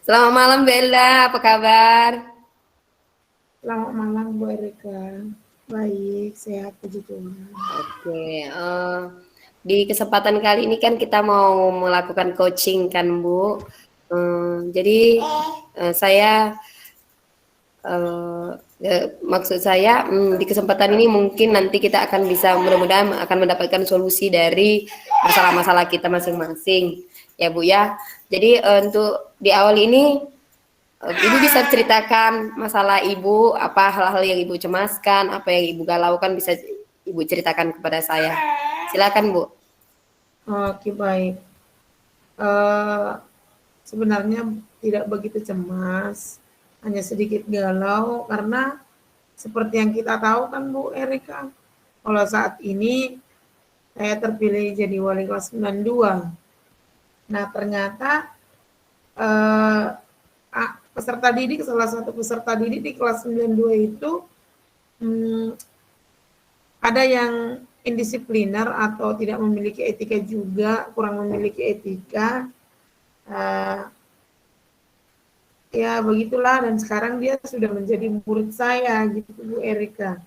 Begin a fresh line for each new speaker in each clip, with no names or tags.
Selamat malam Bella, apa kabar?
Selamat malam Bu Erika. Baik, sehat puji Tuhan.
Oke, di kesempatan kali ini kan kita mau melakukan coaching kan Bu. Jadi saya maksud saya di kesempatan ini mungkin nanti kita akan bisa mudah-mudahan akan mendapatkan solusi dari masalah-masalah kita masing-masing ya Bu ya. Jadi untuk di awal ini Ibu bisa ceritakan masalah Ibu, apa hal-hal yang Ibu cemaskan, apa yang Ibu galaukan bisa Ibu ceritakan kepada saya. Silakan Bu.
Oke, baik. Eh, Sebenarnya tidak begitu cemas, hanya sedikit galau karena seperti yang kita tahu kan Bu Erika, kalau saat ini saya terpilih jadi wali kelas 92. Nah, ternyata eh, peserta didik, salah satu peserta didik di kelas 92 itu hmm, ada yang indisipliner atau tidak memiliki etika juga, kurang memiliki etika. Uh, Ya begitulah, dan sekarang dia sudah menjadi murid saya gitu Bu Erika.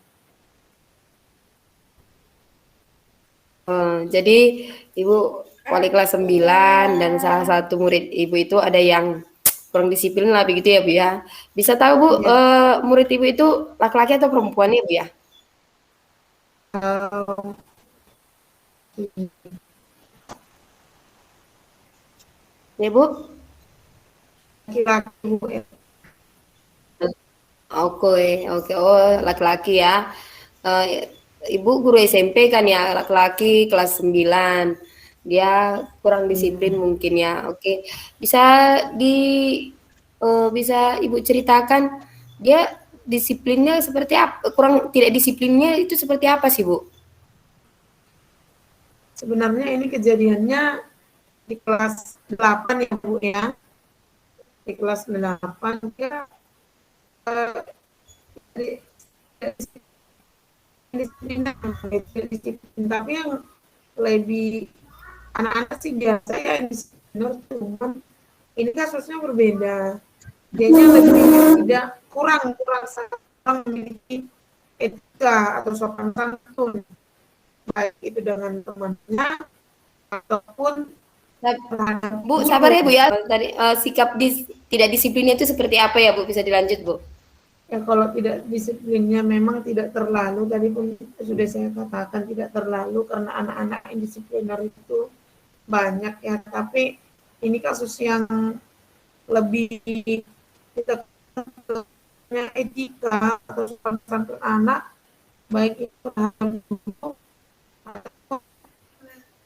Jadi Ibu wali kelas 9 dan salah satu murid Ibu itu ada yang kurang disiplin lah begitu ya Bu ya. Bisa tahu Bu
Ya,
murid Ibu itu laki-laki atau perempuan ya Bu ya?
uh,
Ya Bu?
laki-laki Bu Erika.
Oke, oke. Oh, laki-laki ya. Eh, Ibu guru SMP kan ya, laki-laki kelas 9. Dia kurang disiplin mungkin ya. Oke. Bisa di bisa Ibu ceritakan dia disiplinnya seperti apa? Kurang tidak disiplinnya itu seperti apa sih, Bu?
Sebenarnya ini kejadiannya di kelas 8 ya Bu ya. Di kelas 8 dia uh, disiplin, disiplin, tapi yang lebih anak-anak sih biasa ya yang disiplin, cuman ini kasusnya berbeda. Dianya lebih tidak kurang kurang memiliki etika atau sopan santun, baik itu dengan temannya ataupun terhadap
Bu, sabar ya Bu
guru.
ya. Tadi sikap tidak disiplinnya itu seperti apa ya Bu? Bisa dilanjut Bu?
Ya kalau tidak disiplinnya memang tidak terlalu, tadi pun sudah saya katakan tidak terlalu karena anak-anak indisipliner itu banyak ya, tapi ini kasus yang lebih kita etika atau sopan santun anak, baik itu terhadap guru atau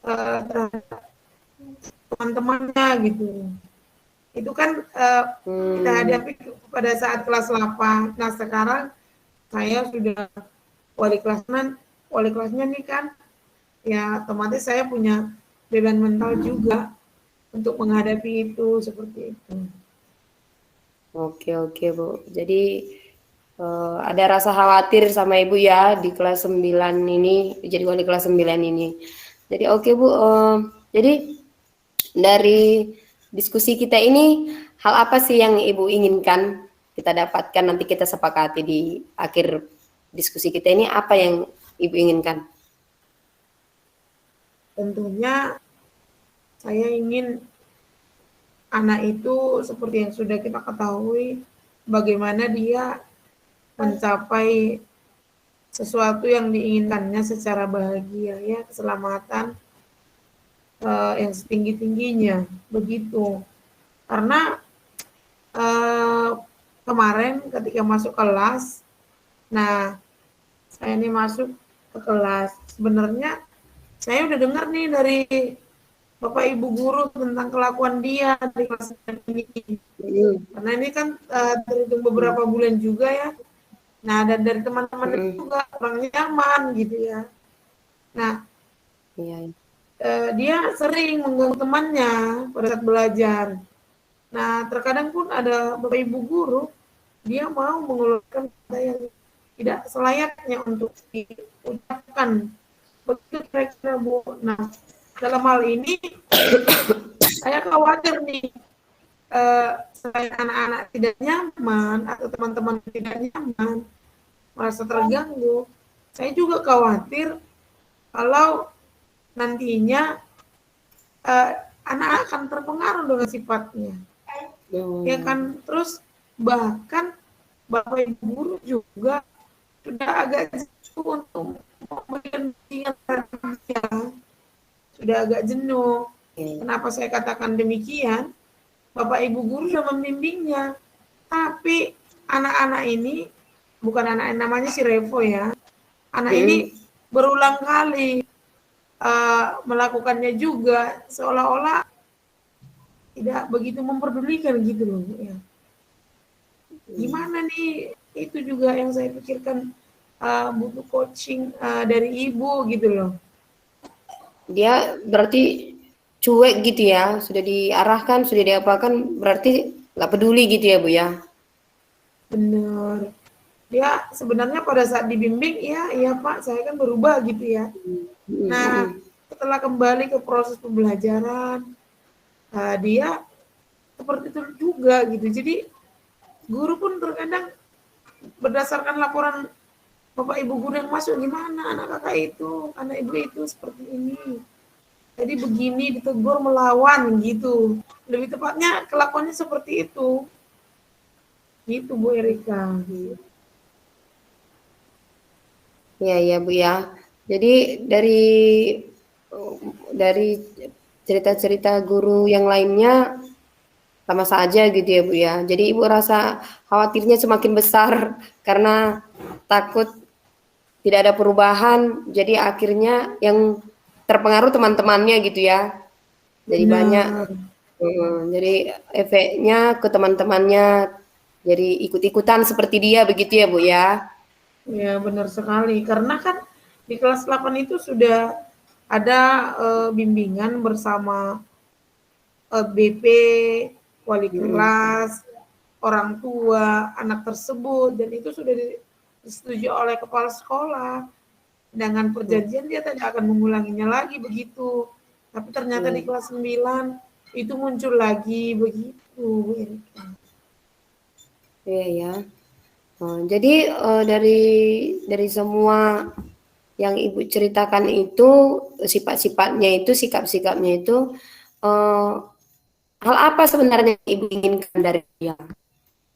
terhadap teman-temannya gitu. Itu kan kita
Hmm.
hadapi pada saat kelas 8. Nah sekarang saya sudah wali kelas 6, wali kelasnya nih kan, ya otomatis saya punya beban mental juga untuk menghadapi itu seperti itu.
Oke, oke, Bu. Jadi ada rasa khawatir sama Ibu ya di kelas 9 ini, jadi wali kelas 9 ini. Jadi oke Bu, jadi dari diskusi kita ini, hal apa sih yang Ibu inginkan kita dapatkan nanti kita sepakati di akhir diskusi kita ini apa yang Ibu inginkan?
Tentunya saya ingin anak itu seperti yang sudah kita ketahui, bagaimana dia mencapai sesuatu yang diinginkannya secara bahagia ya, keselamatan yang setinggi-tingginya begitu. Karena eh, kemarin ketika masuk kelas, nah saya ini masuk ke kelas, sebenarnya saya udah dengar nih dari Bapak Ibu guru tentang kelakuan dia di kelas ini. Karena ini kan terhitung beberapa bulan juga ya. Nah, dan dari teman-teman juga kurang nyaman gitu ya. Nah,
Iya.
dia sering mengganggu temannya pada saat belajar. Nah, terkadang pun ada Bapak Ibu guru, dia mau mengeluarkan kata yang tidak selayaknya untuk diucapkan. Begitu kira-kira Bu. Nah, dalam hal ini Saya khawatir nih, selain anak-anak tidak nyaman atau teman-teman tidak nyaman, merasa terganggu, saya juga khawatir kalau nantinya uh, anak akan terpengaruh dengan sifatnya, ya kan? Terus bahkan bapak ibu guru juga sudah agak jenuh untuk memberikan bimbingan, sudah agak jenuh. Kenapa saya katakan demikian? Bapak ibu guru sudah membimbingnya, tapi anak-anak ini, bukan anak namanya si Revo ya, anak ini berulang kali melakukannya juga, seolah-olah tidak begitu memperdulikan gitu loh ya. Gimana nih, itu juga yang saya pikirkan, butuh coaching dari ibu gitu loh.
Dia berarti cuek gitu ya, sudah diarahkan, sudah diapakan, berarti nggak peduli gitu ya Bu ya?
Bener. Dia sebenarnya pada saat dibimbing, iya Pak, saya kan berubah gitu ya. Nah, setelah kembali ke proses pembelajaran, dia seperti itu juga gitu. Jadi guru pun terkadang berdasarkan laporan bapak ibu guru yang masuk, gimana anak kakak itu, anak ibu itu seperti ini. Jadi begini, ditegur melawan gitu. Lebih tepatnya kelakuannya seperti itu. Gitu Bu Erika.
Iya ya Bu ya. Jadi dari cerita-cerita guru yang lainnya sama saja gitu ya Bu ya. Jadi Ibu rasa khawatirnya semakin besar karena takut tidak ada perubahan. Jadi akhirnya yang terpengaruh teman-temannya gitu ya. Jadi banyak.
Benar.
Jadi efeknya ke teman-temannya. Jadi ikut-ikutan seperti dia begitu ya Bu ya.
Ya benar sekali. Karena kan di kelas 8 itu sudah ada bimbingan bersama BP, wali kelas, orang tua, anak tersebut, dan itu sudah disetujui oleh kepala sekolah. Dengan perjanjian dia tidak akan mengulanginya lagi begitu. Tapi ternyata di kelas 9 itu muncul lagi begitu.
Iya ya. Jadi dari semua yang Ibu ceritakan itu sifat-sifatnya itu, sikap-sikapnya itu hal apa sebenarnya yang Ibu inginkan dari dia?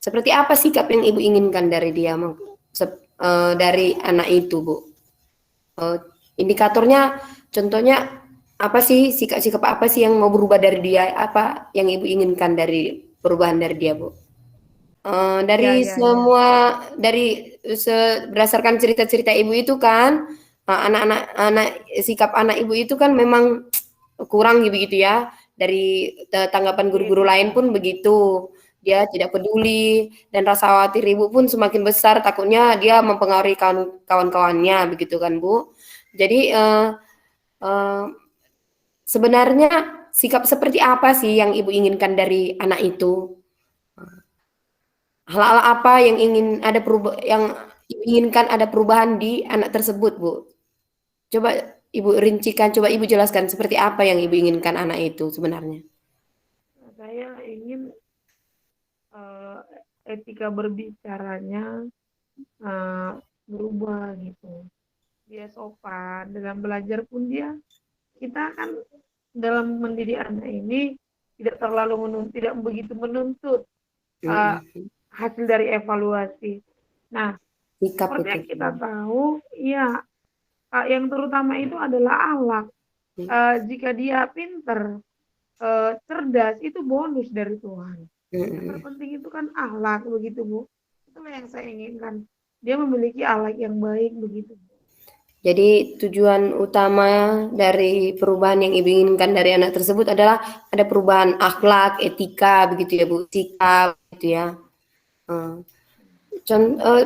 Seperti apa sikap yang Ibu inginkan dari dia, dari anak itu, Bu? Indikatornya, contohnya apa sih sikap-sikap apa sih yang mau berubah dari dia? Apa yang Ibu inginkan dari perubahan dari dia, Bu?
Ya,
Dari
ya, ya.
semua berdasarkan cerita-cerita Ibu itu kan, anak-anak sikap anak Ibu itu kan memang kurang begitu ya. Dari tanggapan guru-guru lain pun begitu. Dia tidak peduli dan rasa khawatir Ibu pun semakin besar, takutnya dia mempengaruhi kawan-kawannya begitu kan, Bu. Jadi sebenarnya sikap seperti apa sih yang Ibu inginkan dari anak itu? Hal-hal apa yang inginkan ada perubahan di anak tersebut, Bu? Coba Ibu rincikan, coba Ibu jelaskan seperti apa yang Ibu inginkan anak itu sebenarnya.
Saya ingin etika berbicaranya berubah gitu. Dia sopan dalam belajar pun kita kan dalam mendidik anak ini tidak terlalu tidak begitu menuntut uh, hasil dari evaluasi. Nah,
Sikap
seperti
itu.
yang kita tahu, ya yang terutama itu adalah akhlak. Jika dia pinter, cerdas, itu bonus dari Tuhan. Yang terpenting itu kan akhlak, begitu Bu. Itulah yang saya inginkan. Dia memiliki akhlak yang baik, begitu Bu.
Jadi tujuan utama dari perubahan yang Ibu inginkan dari anak tersebut adalah ada perubahan akhlak, etika, begitu ya Bu, sikap, gitu ya.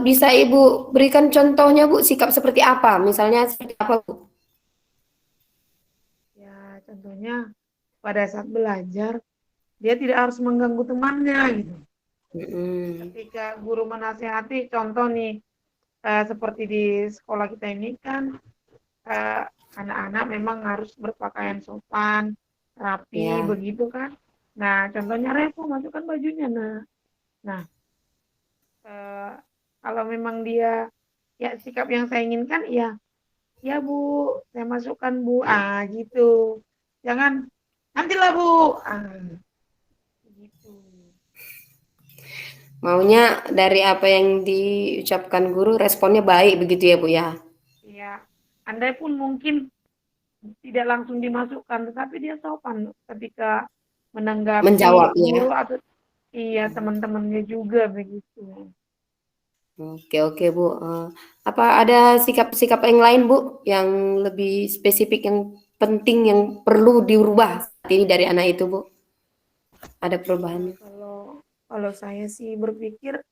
Bisa Ibu berikan contohnya Bu, sikap seperti apa? Misalnya seperti apa Bu?
Ya, contohnya pada saat belajar, dia tidak harus mengganggu temannya gitu. Ketika guru menasihati, contoh nih, seperti di sekolah kita ini kan anak-anak memang harus berpakaian sopan, rapi
Ya,
begitu kan. Nah, contohnya Revo masukkan bajunya. Nah, eh, kalau memang dia ya sikap yang saya inginkan, ya, ya Bu, saya masukkan Bu. Ah, gitu. Jangan nantilah Bu. Ah, gitu.
maunya dari apa yang diucapkan guru responnya baik begitu ya Bu ya?
Ya, Andai pun mungkin tidak langsung dimasukkan, tetapi dia sopan ketika menanggapi
Menjawab ya?
guru atau iya teman-temannya juga begitu.
Oke oke Bu, apa ada sikap-sikap yang lain Bu, yang lebih spesifik, yang penting, yang perlu dirubah saat ini dari anak itu Bu? Ada perubahannya?
Kalau kalau saya sih berpikir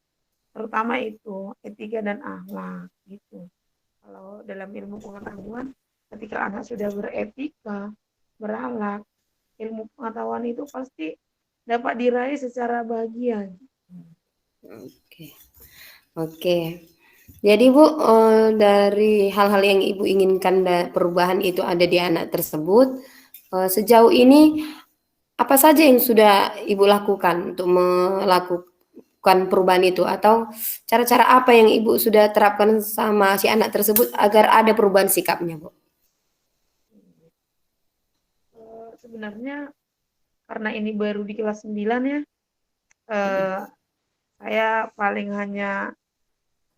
terutama itu etika dan akhlak gitu. Kalau dalam ilmu pengetahuan, ketika anak sudah beretika, berakhlak, ilmu pengetahuan itu pasti dapat diraih secara bahagia.
Oke oke. Jadi Bu, dari hal-hal yang Ibu inginkan perubahan itu ada di anak tersebut, sejauh ini apa saja yang sudah Ibu lakukan untuk melakukan perubahan itu? Atau cara-cara apa yang Ibu sudah terapkan sama si anak tersebut agar ada perubahan sikapnya, Bu?
Sebenarnya karena ini baru di kelas 9 ya, eh, saya paling hanya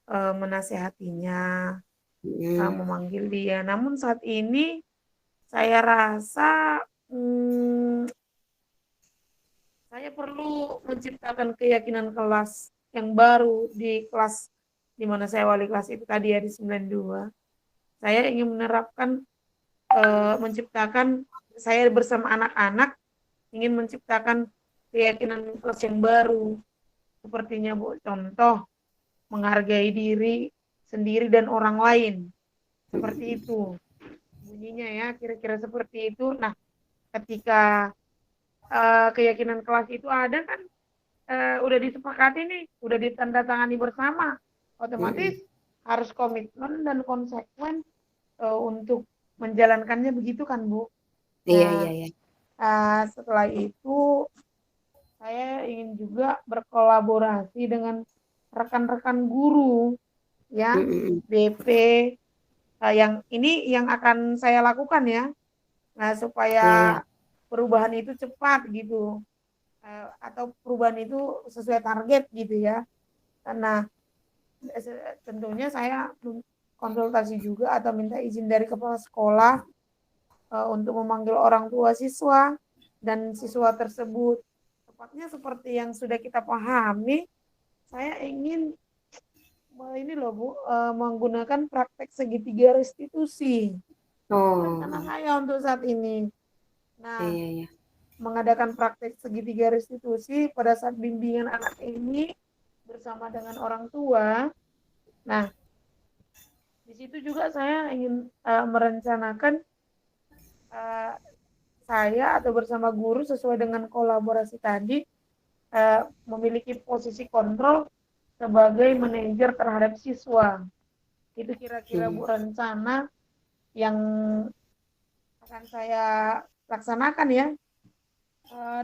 menasehatinya,
Mhm,
memanggil dia. Namun saat ini saya rasa saya perlu menciptakan keyakinan kelas yang baru di kelas di mana saya wali kelas itu tadi ya di 92. Saya ingin menerapkan menciptakan saya bersama anak-anak ingin menciptakan keyakinan kelas yang baru. Sepertinya Bu, contoh menghargai diri sendiri dan orang lain. Seperti itu. Bunyinya ya, kira-kira seperti itu. Nah, ketika keyakinan kelas itu ada kan udah disepakati nih, udah ditandatangani bersama, otomatis
mhm.
harus komitmen dan konsekuen untuk menjalankannya begitu kan Bu.
Iya
Nah,
iya iya.
setelah itu saya ingin juga berkolaborasi dengan rekan-rekan guru ya,
Mhm mhm.
BP yang ini yang akan saya lakukan ya. Nah,
Iya iya.
supaya perubahan itu cepat gitu. Atau perubahan itu sesuai target gitu ya. Karena tentunya saya konsultasi juga atau minta izin dari kepala sekolah untuk memanggil orang tua siswa dan siswa tersebut. Tepatnya seperti yang sudah kita pahami, saya ingin ini loh Bu, menggunakan praktek segitiga restitusi. Itu rencana
Oh,
saya untuk saat ini. Nah,
iya iya.
mengadakan praktek segitiga restitusi pada saat bimbingan anak ini bersama dengan orang tua. Nah, di situ juga saya ingin merencanakan uh, saya atau bersama guru sesuai dengan kolaborasi tadi memiliki posisi kontrol sebagai manajer terhadap siswa. Itu kira-kira
Mhm.
Bu rencana yang akan saya laksanakan ya.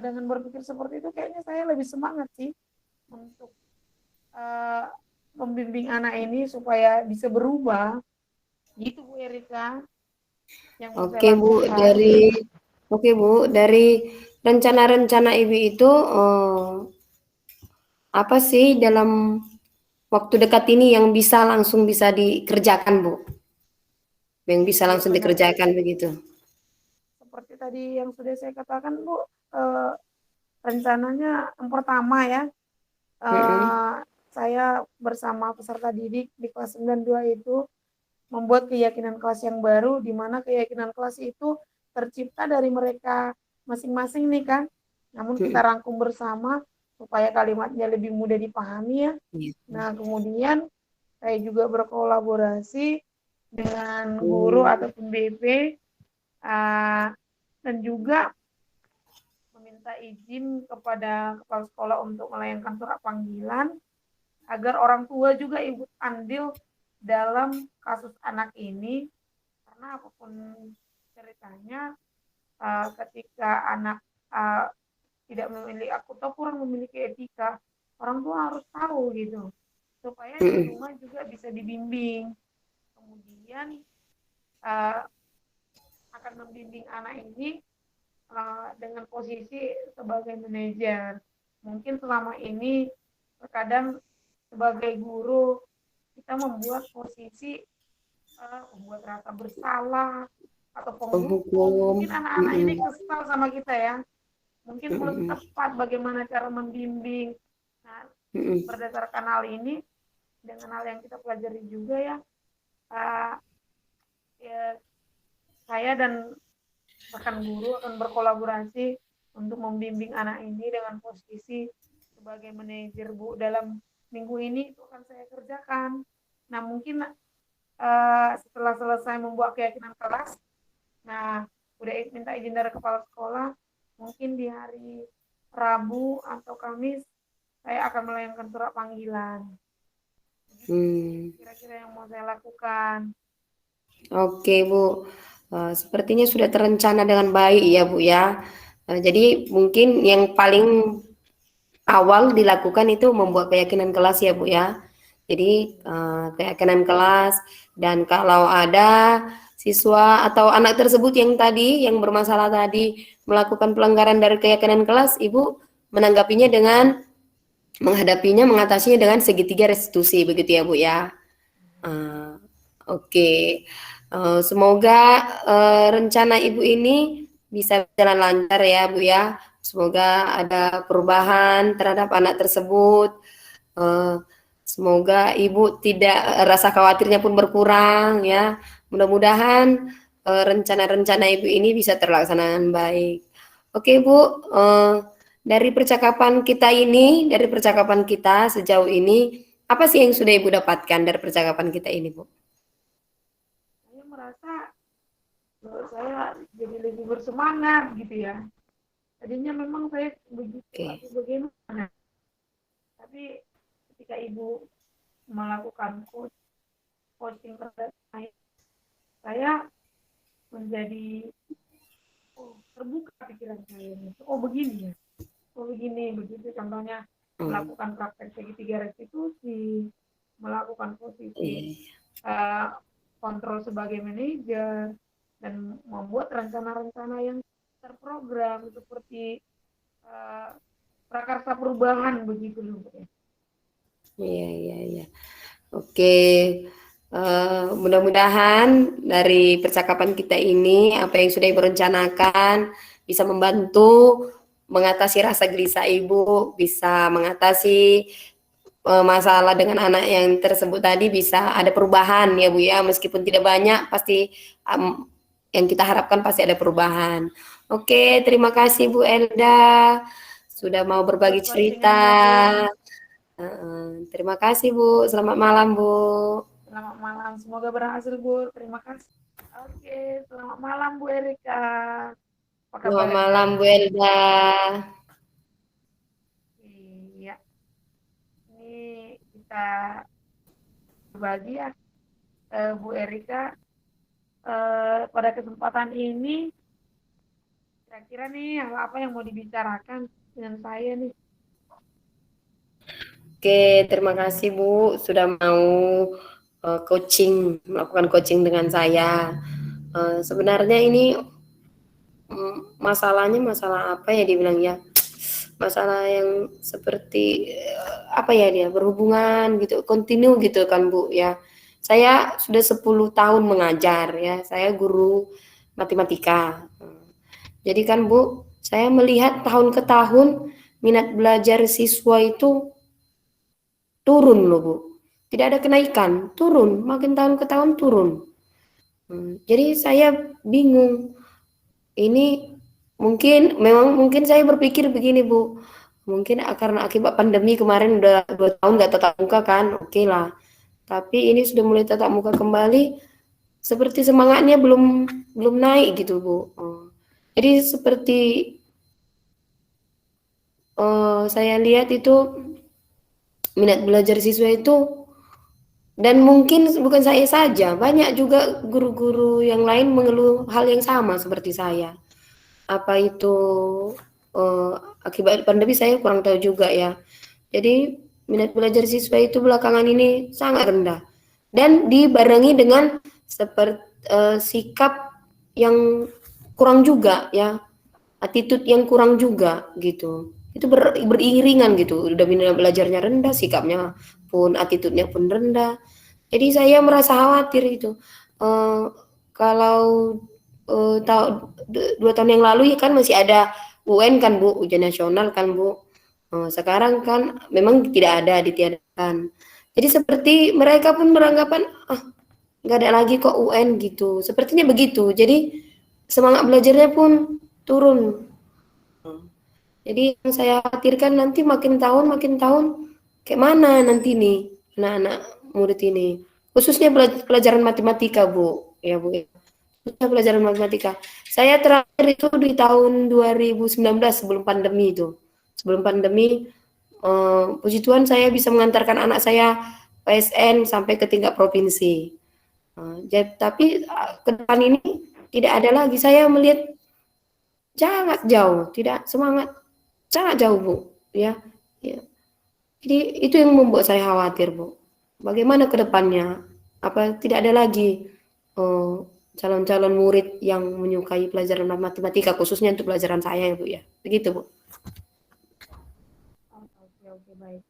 Dengan berpikir seperti itu kayaknya saya lebih semangat sih untuk uh, membimbing anak ini supaya bisa berubah. Gitu Bu Erika yang mau saya
Oke Bu,
lakukan.
dari rencana-rencana Ibu itu, apa sih dalam waktu dekat ini yang bisa dikerjakan Bu? Yang bisa
Iya
langsung
benar.
dikerjakan begitu?
Seperti tadi yang sudah saya katakan Bu, eh, rencananya yang pertama ya,
Mhm,
eh, saya bersama peserta didik di kelas 92 itu membuat keyakinan kelas yang baru, di mana keyakinan kelas itu tercipta dari mereka masing-masing nih kan. Namun kita
mhm.
rangkum bersama supaya kalimatnya lebih mudah dipahami ya.
Iya.
Nah, kemudian saya juga berkolaborasi dengan guru
Mmm,
ataupun BP dan juga meminta izin kepada kepala sekolah untuk melayangkan surat panggilan agar orang tua juga ikut andil dalam kasus anak ini karena apapun ceritanya ketika anak uh, tidak memiliki aku tahu kurang memiliki etika, orang tua harus tahu gitu supaya di
mm,
rumah juga bisa dibimbing. Kemudian uh, akan membimbing anak ini dengan posisi sebagai manajer. Mungkin selama ini terkadang sebagai guru kita membuat posisi membuat rasa bersalah atau penghukum.
penghukum,
Mungkin anak-anak ini
mm,
kesal sama kita ya. Mungkin belum
mm,
tepat bagaimana cara membimbing. Nah,
mm,
berdasarkan hal ini, dengan hal yang kita pelajari juga ya, uh, ya saya dan rekan guru akan berkolaborasi untuk membimbing anak ini dengan posisi sebagai manajer Bu. Dalam minggu ini itu akan saya kerjakan. Nah mungkin setelah selesai membuat keyakinan kelas, nah udah minta izin dari kepala sekolah, mungkin di hari Rabu atau Kamis saya akan melayangkan surat panggilan.
mm.
Kira-kira yang mau saya lakukan.
Oke Bu, sepertinya sudah terencana dengan baik ya Bu ya. Jadi mungkin yang paling awal dilakukan itu membuat keyakinan kelas ya Bu ya. Jadi keyakinan kelas, dan kalau ada siswa atau anak tersebut yang tadi yang bermasalah tadi melakukan pelanggaran dari keyakinan kelas, Ibu menanggapinya dengan mengatasinya dengan segitiga restitusi begitu ya Bu ya. Uh, Oke, semoga rencana Ibu ini bisa jalan lancar ya Bu ya. Semoga ada perubahan terhadap anak tersebut. Uh, Semoga Ibu tidak rasa khawatirnya pun berkurang ya. Mudah-mudahan rencana-rencana Ibu ini bisa terlaksana dengan baik. Oke Bu, dari percakapan kita sejauh ini, apa sih yang sudah Ibu dapatkan dari percakapan kita ini, Bu?
Saya merasa saya jadi lebih bersemangat gitu ya. Tadinya memang saya begitu
Oke.
atau bagaimana, tapi ketika Ibu melakukan coaching terhadap saya menjadi terbuka pikiran saya. Oh begini ya, oh begini, begitu contohnya
Hmm.
melakukan praktek segitiga restitusi, melakukan posisi
Iya.
kontrol sebagai manajer, dan membuat rencana-rencana yang terprogram seperti uh, prakarsa perubahan begitu loh.
Iya, iya, iya. Oke, mudah-mudahan dari percakapan kita ini, apa yang sudah Ibu rencanakan bisa membantu mengatasi rasa gelisah Ibu, bisa mengatasi masalah dengan anak yang tersebut tadi, bisa ada perubahan ya Bu ya, meskipun tidak banyak, pasti yang kita harapkan pasti ada perubahan. Oke, terima kasih Bu Elda sudah mau berbagi
Atas
cerita.
coachingannya Bu.
Terima kasih Bu. Selamat malam Bu.
Selamat malam, semoga berhasil Bu. Terima kasih. Oke, selamat malam Bu Erika. Apa
Selamat malam
kabarnya?
Bu Elda.
Iya, ini kita berbagi ya, Bu Erika. Pada kesempatan ini, kira-kira nih apa yang mau dibicarakan dengan saya nih?
Oke, terima kasih Bu sudah mau melakukan coaching dengan saya. Sebenarnya ini masalahnya masalah apa ya dibilang ya? Masalah yang seperti apa ya, dia berhubungan gitu, kontinu gitu kan Bu ya. Saya sudah 10 tahun mengajar ya, saya guru matematika. Jadi kan Bu, saya melihat tahun ke tahun minat belajar siswa itu turun loh Bu. Tidak ada kenaikan, turun, makin tahun ke tahun turun. Jadi saya bingung. Ini mungkin saya berpikir begini Bu. Mungkin karena akibat pandemi kemarin udah 2 tahun nggak tatap muka kan, oke lah. Tapi ini sudah mulai tatap muka kembali, seperti semangatnya belum belum naik gitu Bu. Jadi seperti saya lihat itu minat belajar siswa itu, dan mungkin bukan saya saja, banyak juga guru-guru yang lain mengeluh hal yang sama seperti saya. apa itu akibat pandemi saya kurang tahu juga ya. Jadi minat belajar siswa itu belakangan ini sangat rendah dan dibarengi dengan sikap yang kurang juga ya, attitude yang kurang juga gitu. Itu beriringan gitu. Udah minat belajarnya rendah, sikapnya pun attitude-nya pun rendah. Jadi saya merasa khawatir itu. Eh, kalau 2 tahun yang lalu ya kan masih ada UN kan Bu, ujian nasional kan Bu. Sekarang kan memang tidak ada, ditiadakan. Jadi seperti mereka pun beranggapan, ah nggak ada lagi kok UN gitu. Sepertinya begitu. Jadi semangat belajarnya pun turun. Jadi yang saya khawatirkan nanti makin tahun kayak mana nanti nih anak-anak murid ini. Khususnya pelajaran matematika, Bu. Ya, Bu. Khususnya pelajaran matematika. Saya terakhir itu di tahun 2019 sebelum pandemi itu. Sebelum pandemi, puji Tuhan saya bisa mengantarkan anak saya PSN sampai ke tingkat provinsi. Tapi ke depan ini tidak ada lagi. Saya melihat sangat jauh, tidak semangat, sangat jauh Bu. Ya, ya. Jadi itu yang membuat saya khawatir Bu. Bagaimana ke depannya? Apa tidak ada lagi calon-calon murid yang menyukai pelajaran matematika khususnya untuk pelajaran saya ya Bu ya. Begitu Bu.
Oke, oke, baik.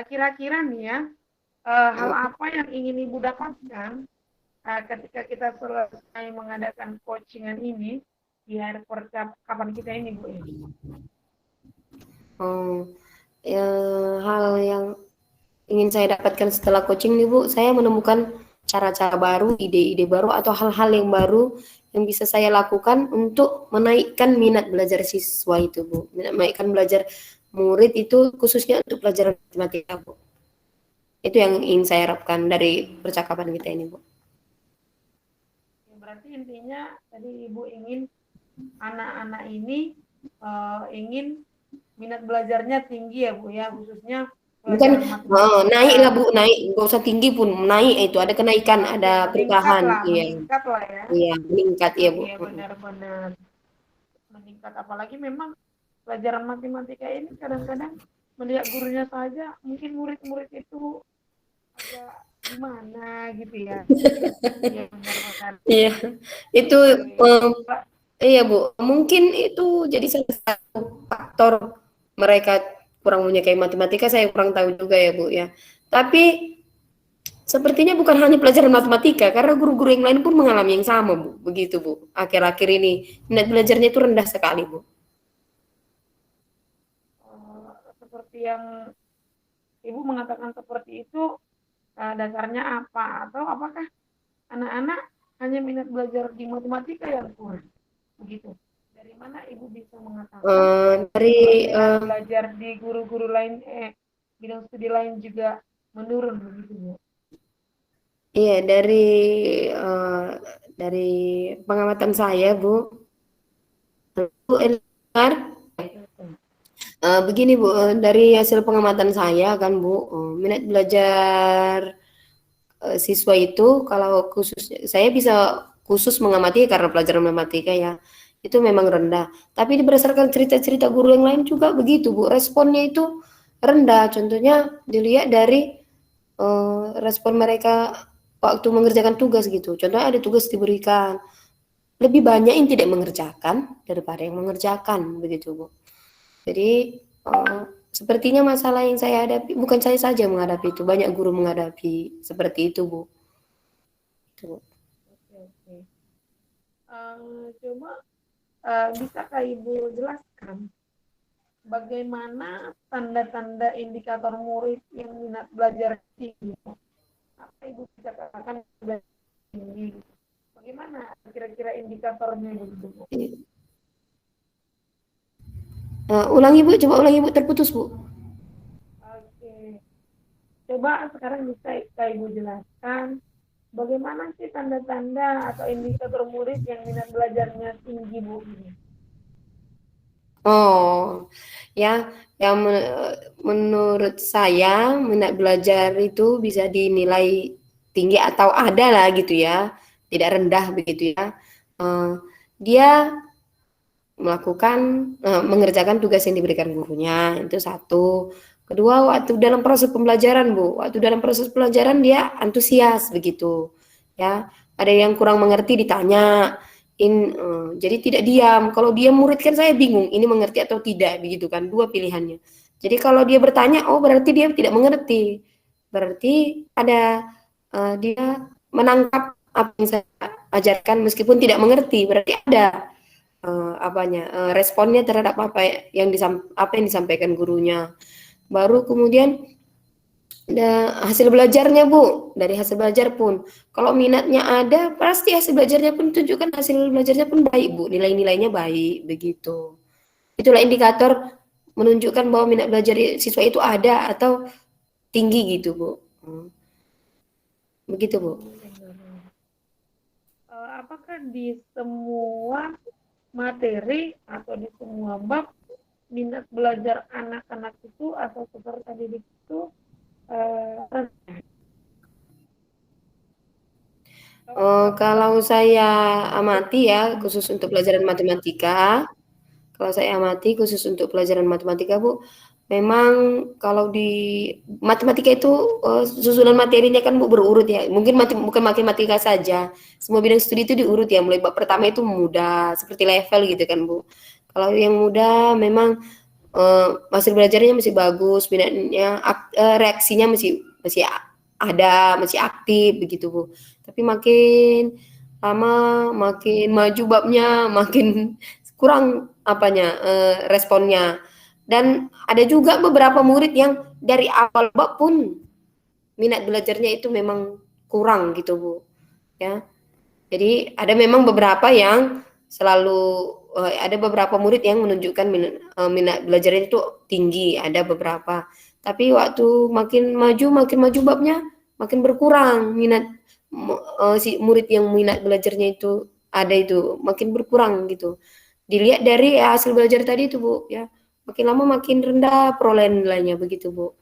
Kira-kira nih ya, hal apa yang ingin Ibu dapatkan ketika kita selesai mengadakan coachingan ini di hari percakapan kita ini, Bu?
Oh, ya, hal yang ingin saya dapatkan setelah coaching nih Bu, saya menemukan cara-cara baru, ide-ide baru atau hal-hal yang baru yang bisa saya lakukan untuk menaikkan minat belajar siswa itu Bu. Menaikkan belajar murid itu khususnya untuk pelajaran matematika Bu. Itu yang ingin saya harapkan dari percakapan kita ini Bu.
Berarti intinya tadi Ibu ingin anak-anak ini ingin minat belajarnya tinggi ya Bu ya, khususnya
Bukan
pelajaran
naik
matematika.
lah Bu, naik. Nggak usah tinggi pun, naik itu ada kenaikan,
Oke,
ada perubahan. Iya,
meningkat lah ya.
iya, meningkat iya Bu.
Iya, benar-benar meningkat. Apalagi memang pelajaran matematika ini kadang-kadang melihat gurunya saja, mungkin murid-murid itu agak gimana gitu ya. Iya, benar-benar.
Iya, itu
Oke. Pak,
iya Bu, mungkin itu jadi salah satu faktor mereka kurang menyukai matematika, saya kurang tahu juga ya Bu ya. Tapi sepertinya bukan hanya pelajaran matematika, karena guru-guru yang lain pun mengalami yang sama Bu, begitu Bu. Akhir-akhir ini minat belajarnya itu rendah sekali Bu.
seperti yang Ibu mengatakan seperti itu, dasarnya apa? Atau apakah anak-anak hanya minat belajar di matematika yang kurang? Begitu. Dari mana Ibu bisa mengatakan
Dari
minat belajar di guru-guru lain, bidang studi lain juga menurun begitu Bu?
iya dari pengamatan saya Bu, Bu Elinar, begini Bu, dari hasil pengamatan saya kan Bu, minat belajar siswa itu kalau khusus saya bisa khusus mengamati karena pelajaran matematika ya, itu memang rendah. Tapi berdasarkan cerita-cerita guru yang lain juga begitu Bu, responnya itu rendah. Contohnya dilihat dari respon mereka waktu mengerjakan tugas gitu. Contohnya ada tugas diberikan, lebih banyak yang tidak mengerjakan daripada yang mengerjakan begitu Bu. Jadi sepertinya masalah yang saya hadapi bukan saya saja menghadapi itu, banyak guru menghadapi seperti itu Bu. Itu.
Oke, oke. Coba bisakah Ibu jelaskan bagaimana tanda-tanda indikator murid yang minat belajar tinggi? Apa Ibu bisa katakan tinggi? Bagaimana kira-kira indikatornya begitu Bu?
Ulangi Bu, coba ulangi Bu, terputus Bu.
Oke, coba sekarang bisa Ibu jelaskan bagaimana sih tanda-tanda atau indikator murid yang minat belajarnya tinggi Bu?
Oh, ya, yang menurut saya minat belajar itu bisa dinilai tinggi atau ada lah gitu ya, tidak rendah begitu ya. Dia mengerjakan tugas yang diberikan gurunya, itu satu. Kedua, waktu dalam proses pembelajaran, Bu. Waktu dalam proses pelajaran dia antusias begitu, ya. Ada yang kurang mengerti ditanya, jadi tidak diam. Kalau dia murid kan saya bingung, ini mengerti atau tidak, begitu kan, dua pilihannya. Jadi kalau dia bertanya, oh berarti dia tidak mengerti. Berarti ada dia menangkap apa yang saya ajarkan meskipun tidak mengerti, berarti ada responnya terhadap apa yang disampaikan gurunya. Baru kemudian hasil belajarnya, Bu. Dari hasil belajar pun kalau minatnya ada, pasti hasil belajarnya pun tunjukkan hasil belajarnya pun baik, Bu. Nilai-nilainya baik, begitu. Itulah indikator menunjukkan bahwa minat belajar siswa itu ada atau tinggi gitu, Bu. Begitu, Bu.
Apakah di semua materi atau di semua bab minat belajar anak-anak itu atau peserta didik itu
Kalau saya amati ya, khusus untuk pelajaran matematika, kalau saya amati khusus untuk pelajaran matematika, Bu, memang kalau di matematika itu susunan materinya kan Bu berurut ya. Mungkin bukan matematika saja, semua bidang studi itu diurut ya. Mulai bab pertama itu mudah, seperti level gitu kan Bu. Kalau yang mudah memang hasil belajarnya masih bagus, minatnya, reaksinya masih masih ada, masih aktif begitu Bu. Tapi makin lama, makin maju babnya, makin kurang responnya. Dan ada juga beberapa murid yang dari awal bab pun minat belajarnya itu memang kurang gitu Bu. Ya. Jadi ada memang beberapa yang selalu ada beberapa murid yang menunjukkan minat belajarnya itu tinggi, ada beberapa. Tapi waktu makin maju babnya, makin berkurang minat si murid yang minat belajarnya itu ada itu, makin berkurang gitu. Dilihat dari hasil belajar tadi itu, Bu, ya. Makin lama makin rendah perolehan nilainya begitu, Bu.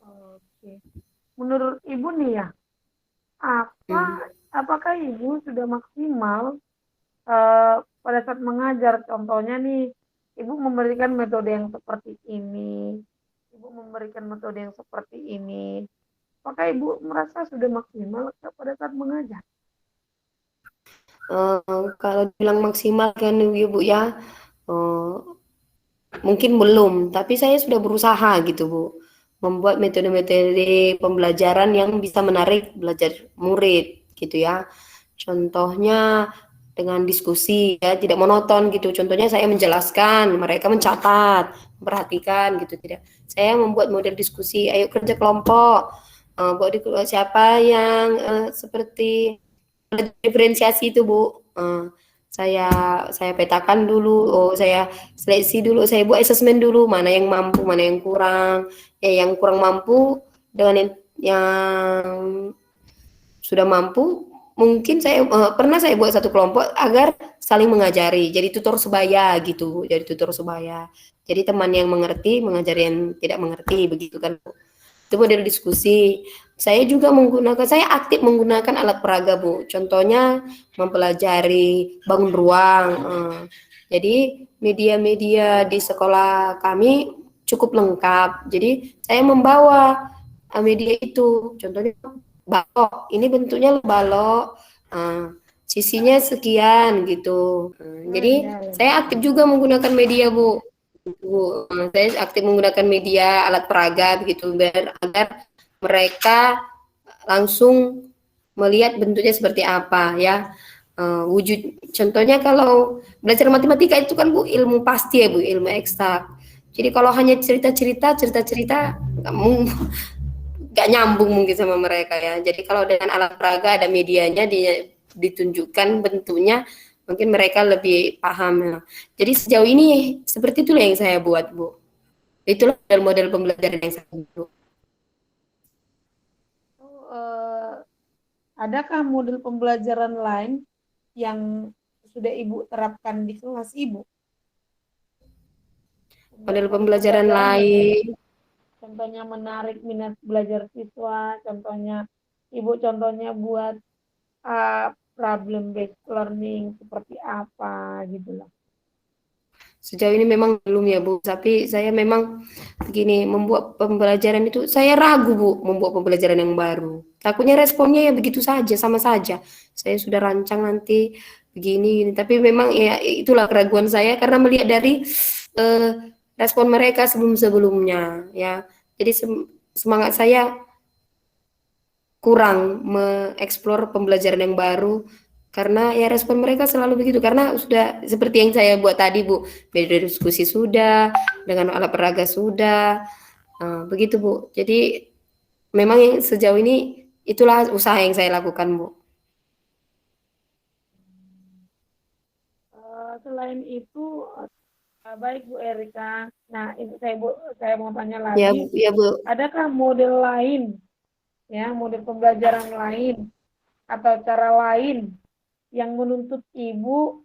Oke. Menurut Ibu nih ya, apakah Ibu sudah maksimal pada saat mengajar? Contohnya nih, Ibu memberikan metode yang seperti ini, Ibu memberikan metode yang seperti ini. Apakah Ibu merasa sudah maksimal pada saat mengajar?
Kalau bilang maksimal kan Ibu ya, mungkin belum, tapi saya sudah berusaha gitu Bu, membuat metode-metode pembelajaran yang bisa menarik belajar murid gitu ya. Contohnya dengan diskusi ya, tidak monoton gitu. Contohnya saya menjelaskan, mereka mencatat, memperhatikan gitu tidak. Saya membuat model diskusi, ayo kerja kelompok. Buat siapa yang seperti diferensiasi itu Bu. Saya saya petakan dulu, saya seleksi dulu, saya buat asesmen dulu, mana yang mampu, mana yang kurang. Ya yang kurang mampu dengan yang sudah mampu, mungkin saya pernah saya buat satu kelompok agar saling mengajari, jadi tutor sebaya gitu, jadi tutor sebaya. Jadi teman yang mengerti mengajari yang tidak mengerti begitu kan. Itu model diskusi. Saya juga saya aktif menggunakan alat peraga, Bu. Contohnya mempelajari bangun ruang. Jadi media-media di sekolah kami cukup lengkap. Jadi saya membawa media itu. Contohnya balok. Ini bentuknya balok. Sisinya sekian gitu. Jadi saya aktif juga menggunakan media, Bu. Saya aktif menggunakan media alat peraga begitu agar mereka langsung melihat bentuknya seperti apa ya. Wujud contohnya kalau belajar matematika itu kan Bu ilmu pasti ya Bu, ilmu eksak. Jadi kalau hanya cerita-cerita nggak nyambung mungkin sama mereka ya. Jadi kalau dengan alat peraga ada medianya ditunjukkan bentuknya, mungkin mereka lebih paham ya. Jadi sejauh ini seperti itulah yang saya buat Bu. Itulah model pembelajaran yang saya buat.
Adakah model pembelajaran lain yang sudah Ibu terapkan di kelas Ibu?
Model pembelajaran lain.
Contohnya menarik minat belajar siswa, contohnya Ibu contohnya buat problem based learning seperti apa gitu loh.
Sejauh ini memang belum ya Bu, tapi saya memang begini, membuat pembelajaran itu saya ragu Bu, membuat pembelajaran yang baru. Takutnya responnya ya begitu saja, sama saja. Saya sudah rancang nanti begini, tapi memang ya itulah keraguan saya karena melihat dari eh, respon mereka sebelum-sebelumnya ya. Jadi semangat saya kurang mengeksplor pembelajaran yang baru karena ya respon mereka selalu begitu karena sudah seperti yang saya buat tadi Bu, media diskusi sudah, dengan alat peraga sudah, begitu Bu. Jadi memang yang sejauh ini itulah usaha yang saya lakukan Bu.
Selain itu, baik Bu Erika. Nah, itu saya mau tanya
Ya
lagi,
Bu, ya Bu.
adakah model lain, ya, model pembelajaran lain atau cara lain yang menuntut Ibu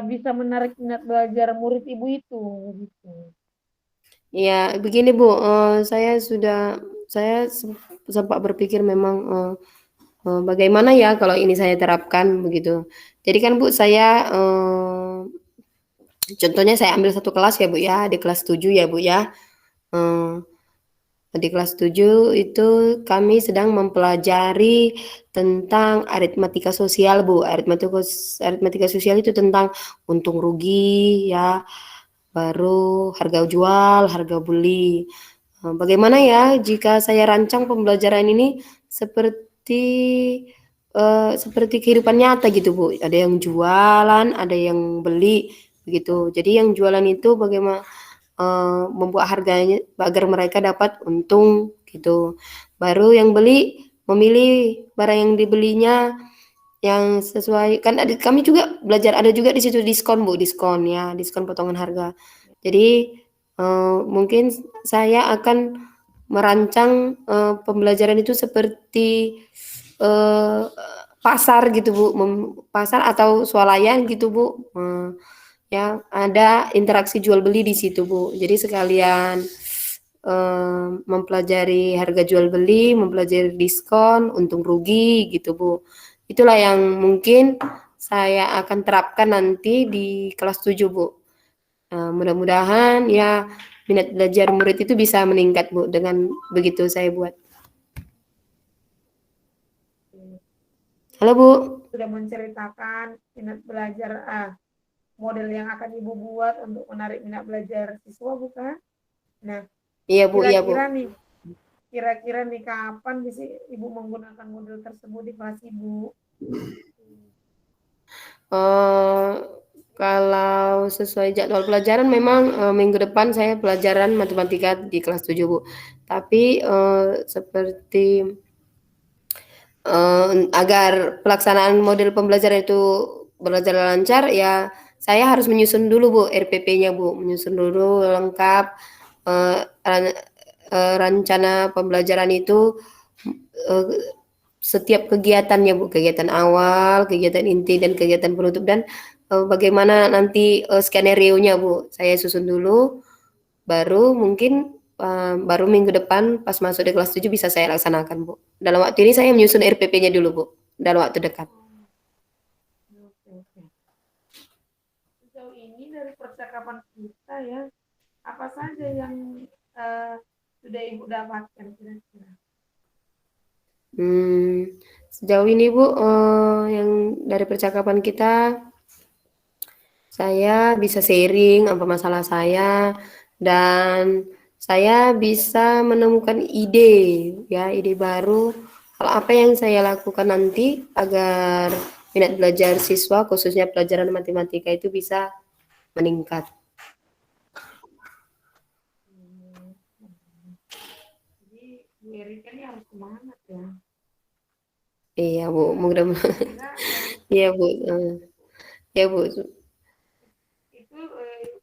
bisa menarik minat belajar murid Ibu itu, gitu.
Ya begini Bu, saya sempat berpikir memang bagaimana ya kalau ini saya terapkan begitu. Jadi kan Bu saya contohnya saya ambil satu kelas ya Bu ya, di kelas 7 ya Bu ya. Eee, di kelas 7 itu kami sedang mempelajari tentang aritmatika sosial Bu. Aritmatika sosial itu tentang untung rugi ya, baru harga jual, harga beli. Bagaimana ya jika saya rancang pembelajaran ini seperti seperti kehidupan nyata gitu Bu. Ada yang jualan, ada yang beli begitu. Jadi yang jualan itu bagaimana membuat harganya agar mereka dapat untung gitu. Baru yang beli memilih barang yang dibelinya yang sesuai kan ada kami juga belajar ada juga di situ diskon Bu, diskon ya, diskon potongan harga. Jadi mungkin saya akan merancang pembelajaran itu seperti eh, pasar gitu Bu, pasar atau swalayan gitu Bu. Ya, ada interaksi jual beli di situ, Bu. Jadi sekalian mempelajari harga jual beli, mempelajari diskon, untung rugi gitu, Bu. Itulah yang mungkin saya akan terapkan nanti di kelas 7, Bu. Mudah-mudahan ya minat belajar murid itu bisa meningkat, Bu, dengan begitu saya buat. Halo, Bu.
Sudah menceritakan minat belajar model yang akan Ibu buat untuk menarik minat belajar siswa, bukan? Nah,
Iya, Bu, iya, Bu.
kira-kira nih kapan bisa Ibu menggunakan model tersebut di kelas Ibu?
Eh, kalau sesuai jadwal pelajaran memang minggu depan saya pelajaran matematika di kelas 7 Bu. Tapi seperti agar pelaksanaan model pembelajaran itu berjalan lancar ya saya harus menyusun dulu Bu RPP-nya Bu, menyusun dulu lengkap eh, rencana pembelajaran itu eh, setiap kegiatannya Bu, kegiatan awal, kegiatan inti dan kegiatan penutup dan bagaimana nanti skenario-nya Bu. Saya susun dulu baru mungkin baru minggu depan pas masuk di kelas 7 bisa saya laksanakan Bu. Dalam waktu ini saya menyusun RPP-nya dulu Bu, dalam waktu dekat.
Oke, oke. Sejauh ini dari percakapan kita ya, apa saja yang sudah Ibu dapatkan kira-kira?
Sejauh ini Bu, yang dari percakapan kita saya bisa sharing apa masalah saya dan saya bisa menemukan ide ya, ide baru hal apa yang saya lakukan nanti agar minat belajar siswa khususnya pelajaran matematika itu bisa meningkat.
Jadi Bu Erika ini harus semangat ya.
Iya Bu, mudah-mudahan.
Kira-kira
Iya Bu, ya Bu.
itu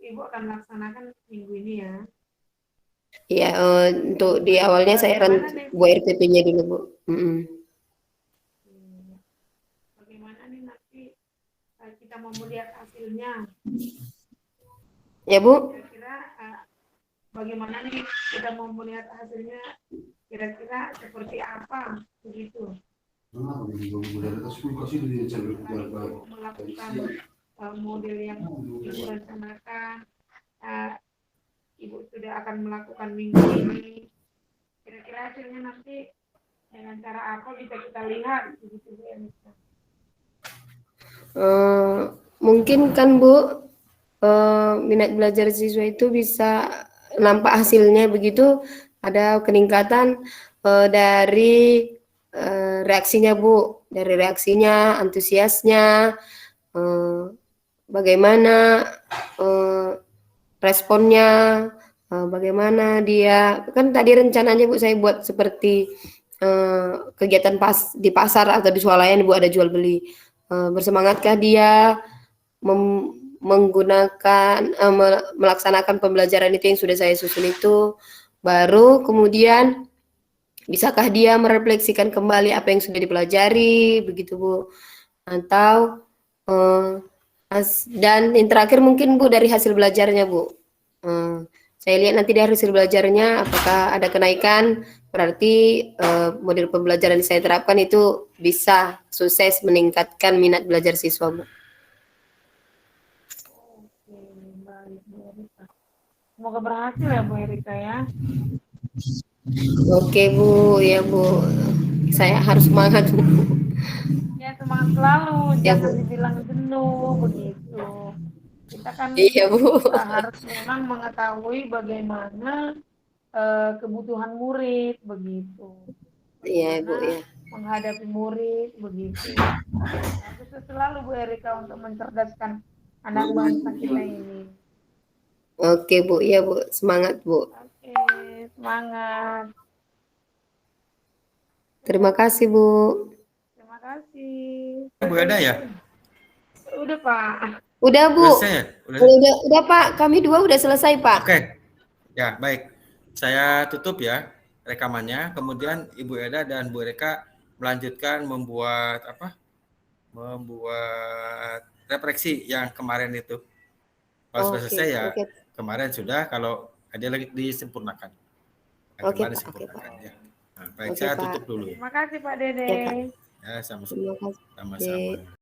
Ibu akan laksanakan minggu ini ya.
Iya untuk di
Nah,
awalnya saya
bagaimana nih?
buat RPP-nya dulu Bu.
Bagaimana nih nanti kita mau melihat hasilnya?
Ya Bu.
Kira-kira bagaimana nih kita mau melihat hasilnya? Kira-kira seperti apa begitu? Ibu melakukan model yang Ibu rencanakan, Ibu sudah akan melakukan minggu ini. Kira-kira hasilnya nanti dengan cara apa bisa kita lihat begitu Bu Erika?
Mungkin kan Bu, minat belajar siswa itu bisa nampak hasilnya begitu, ada peningkatan dari reaksinya Bu, dari reaksinya, antusiasnya, bagaimana responnya, bagaimana dia, kan tadi rencananya Bu saya buat seperti kegiatan di pasar atau di swalayan Bu ada jual beli. Bersemangatkah dia menggunakan melaksanakan pembelajaran itu yang sudah saya susun itu, baru kemudian bisakah dia merefleksikan kembali apa yang sudah dipelajari begitu Bu, atau dan yang terakhir mungkin Bu dari hasil belajarnya Bu, saya lihat nanti dari hasil belajarnya apakah ada kenaikan, berarti model pembelajaran yang saya terapkan itu bisa sukses meningkatkan minat belajar siswa Bu.
Oke, baik Bu Erika. Semoga berhasil ya Bu Erika ya.
Oke Bu, ya Bu. Saya harus semangat Bu.
Ya semangat selalu,
Ya
jangan
Bu.
dibilang jenuh begitu. Kita kan
Iya Bu.
harus memang mengetahui bagaimana kebutuhan murid begitu.
Iya Bu
Bagaimana
ya.
menghadapi murid begitu. Harus selalu Bu Erika untuk mencerdaskan anak bangsa kita ini.
Oke Bu, iya Bu. Semangat Bu.
Oke, semangat.
Terima kasih Bu.
Terima kasih.
Bu ada ya?
Udah Pak.
Udah Bu.
Selesai ya?
Udah Pak. Kami dua udah selesai Pak.
Oke. Ya, baik. Saya tutup ya rekamannya. Kemudian Ibu Eda dan Bu Reka melanjutkan membuat apa? Membuat refleksi yang kemarin itu. Kalau sudah selesai ya, kemarin sudah. Kalau ada lagi disempurnakan.
Oke Pak. Disempurnakan.
Ya. Nah, baik, saya tutup dulu.
Terima kasih Pak Dede.
Ya, sama-sama.
Terima kasih.
Sama-sama.